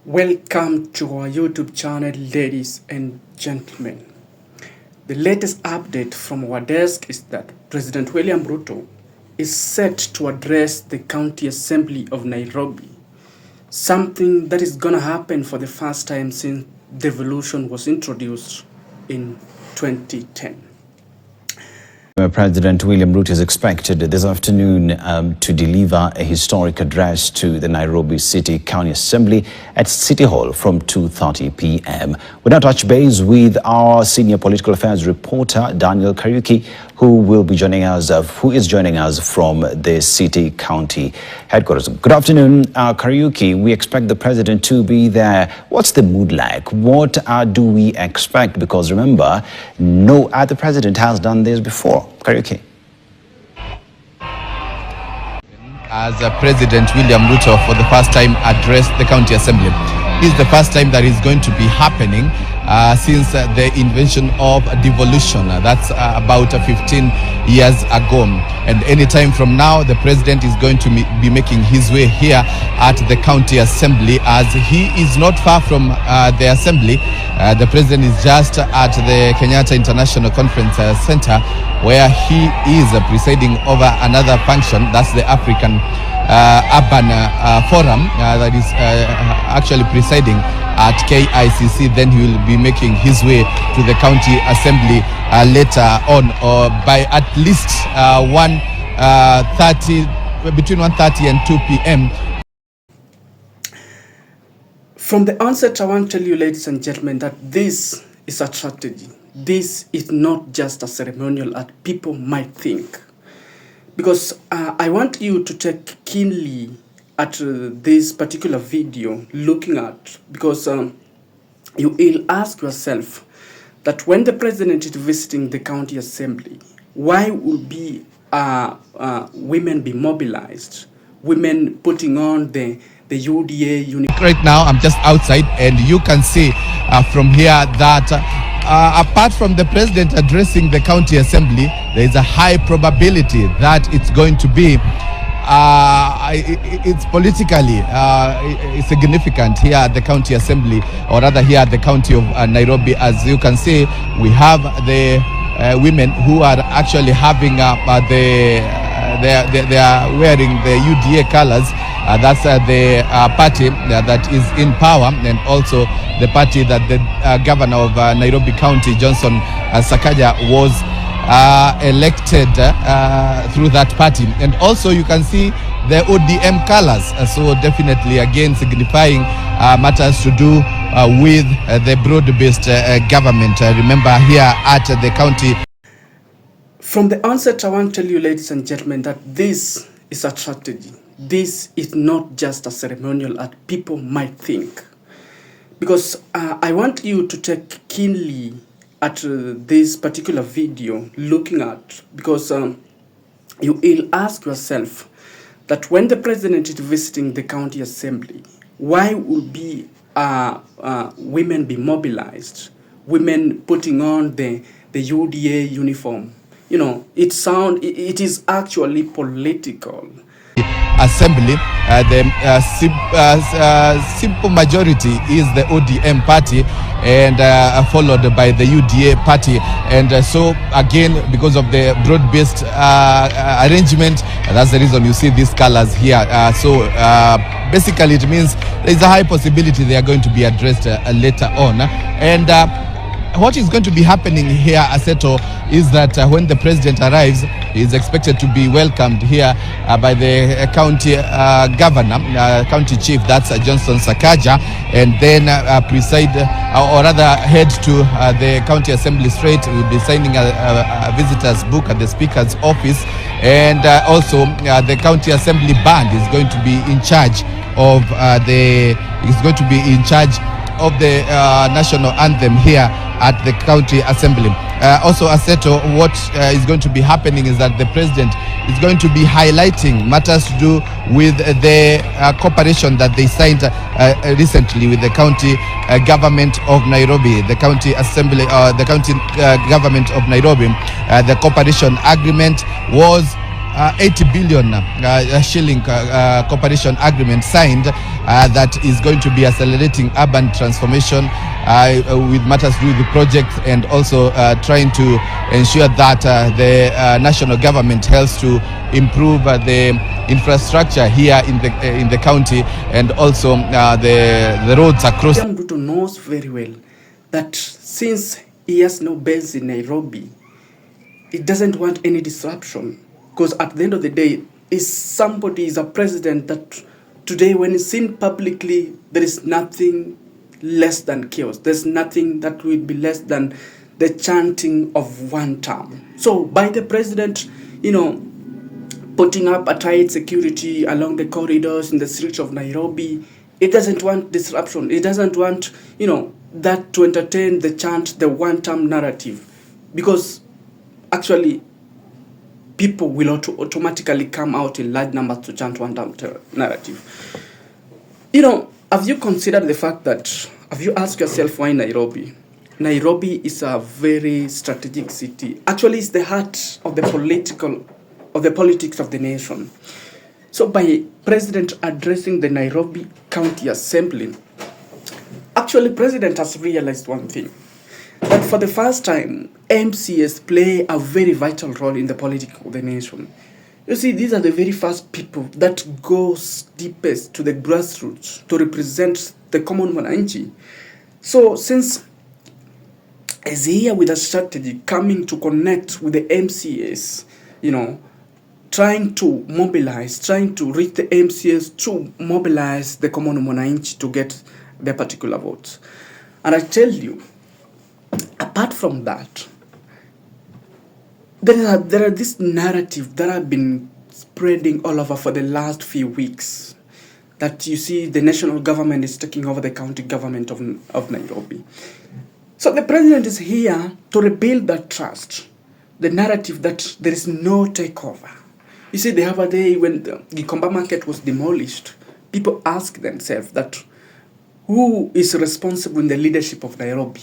Welcome to our YouTube channel, ladies and gentlemen. The latest update from our desk is that President William Ruto is set to address the County Assembly of Nairobi, something that is gonna happen for the first time since devolution was introduced in 2010. President William Ruto is expected this afternoon to deliver a historic address to the Nairobi City County Assembly at City Hall from 2:30 p.m. We now touch base with our senior political affairs reporter, Daniel Kariuki, who is joining us from the City County headquarters. Good afternoon, Kariuki. We expect the president to be there. What's the mood like? What do we expect? Because remember, no other president has done this before. Kariuki. As President William Ruto for the first time addressed the county assembly. This is the first time that is going to be happening since the invention of devolution. That's about 15 years ago. And any time from now, the president is going to be making his way here at the county assembly, as he is not far from the assembly. The president is just at the Kenyatta International Conference Center, where he is presiding over another function. That's the African Urban Forum that is actually presiding at KICC. Then he will be making his way to the county assembly later on, or by at least between 1:30 and 2 p.m. From the onset, I want to tell you, ladies and gentlemen, that this is a strategy. This is not just a ceremonial as people might think. Because I want you to take keenly at this particular video, looking at, because you will ask yourself that when the president is visiting the county assembly, why would be women be mobilized, women putting on the UDA uniform? Right now, I'm just outside, and you can see from here that apart from the president addressing the county assembly, there is a high probability that it's going to be it's politically significant here at the county assembly, or rather here at the county of Nairobi. As you can see, we have the women who are actually having they are wearing the UDA colors. That's the party that is in power, and also the party that the governor of Nairobi County, Johnson Sakaja, was elected through that party. And also you can see the ODM colors, so definitely again signifying matters to do with the broad-based government. Remember, here at the county. From the onset, I want to tell you, ladies and gentlemen, that this is a strategy. This is not just a ceremonial as people might think. Because I want you to take keenly at this particular video, looking at, because you will ask yourself that when the president is visiting the county assembly, why would be women be mobilized, women putting on the UDA uniform? You know, it is actually political. Assembly, the simple majority is the ODM party, and followed by the UDA party. And so again, because of the broad-based arrangement, that's the reason you see these colors here. So basically it means there is a high possibility they are going to be addressed later on. And what is going to be happening here, Aseto, is that when the president arrives, he is expected to be welcomed here by the county governor, county chief, that's Johnson Sakaja, and then preside, or rather head to the county assembly straight. We'll be signing a visitor's book at the speaker's office, and also the county assembly band is going to be in charge of the national anthem here at the county assembly. Also, Aseto, what is going to be happening is that the president is going to be highlighting matters to do with the cooperation that they signed recently with the county government of Nairobi, the county assembly, the county government of Nairobi. The cooperation agreement was 80 billion shilling cooperation agreement signed that is going to be accelerating urban transformation with matters to do with the projects, and also trying to ensure that the national government helps to improve the infrastructure here in the county, and also the roads across. Ruto knows very well that since he has no base in Nairobi, he doesn't want any disruption, because at the end of the day, is a president that today, when he's seen publicly, there is nothing less than chaos. There's nothing that will be less than the chanting of one term. So by the president, putting up a tight security along the corridors in the streets of Nairobi, it doesn't want disruption. It doesn't want, that to entertain the chant, the one-term narrative, because actually people will automatically come out in large numbers to chant one-term narrative. Have you considered the fact that, have you asked yourself why Nairobi? Nairobi is a very strategic city. Actually, it's the heart of the politics of the nation. So by President addressing the Nairobi County Assembly, actually President has realized one thing, that for the first time, MCs play a very vital role in the politics of the nation. You see, these are the very first people that goes deepest to the grassroots to represent the common mwananchi. So since is here with a strategy coming to connect with the MCAs, trying to mobilize, trying to reach the MCAs to mobilize the common mwananchi to get their particular votes. And I tell you, apart from that, there are this narrative that have been spreading all over for the last few weeks, that you see the national government is taking over the county government of Nairobi. So the president is here to rebuild that trust, the narrative that there is no takeover. You see, the other day when the Gikomba market was demolished, people ask themselves that who is responsible in the leadership of Nairobi?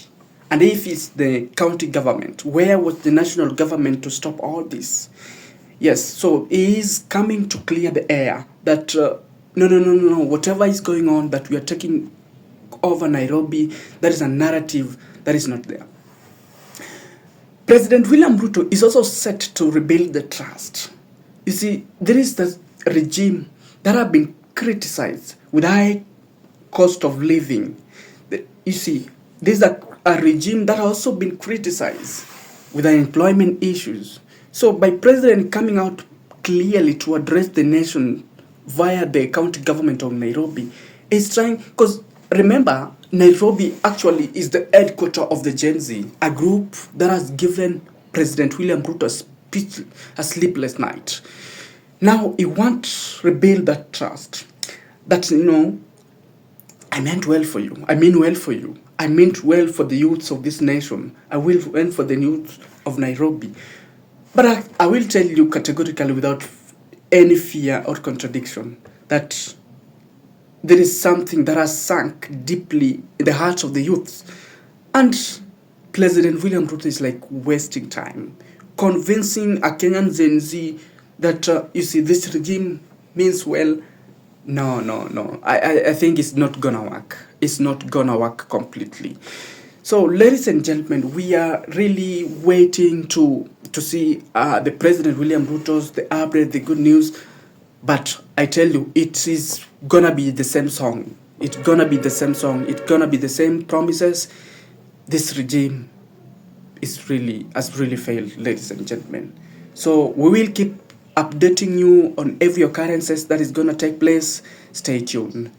And if it's the county government, where was the national government to stop all this? Yes, so he is coming to clear the air that no, whatever is going on, that we are taking over Nairobi, that is a narrative that is not there. President William Ruto is also set to rebuild the trust. You see, there is the regime that have been criticized with high cost of living. You see, there's a regime that has also been criticized with unemployment issues. So by president coming out clearly to address the nation via the county government of Nairobi, is trying, because remember, Nairobi actually is the headquarters of the Gen Z, a group that has given President William Ruto a sleepless night. Now he wants to rebuild that trust. That, I meant well for you. I mean well for you. I meant well for the youths of this nation. I will well for the youth of Nairobi. But I will tell you categorically, without any fear or contradiction, that there is something that has sunk deeply in the hearts of the youths. And President William Ruto is like wasting time, convincing a Kenyan Gen Z that, this regime means well. No. I think it's not gonna work. It's not gonna work completely. So, ladies and gentlemen, we are really waiting to see the President William Ruto's, the update, the good news. But I tell you, it is gonna be the same song. It's gonna be the same song. It's gonna be the same promises. This regime has really failed, ladies and gentlemen. So we will keep updating you on every occurrences that is gonna take place. Stay tuned.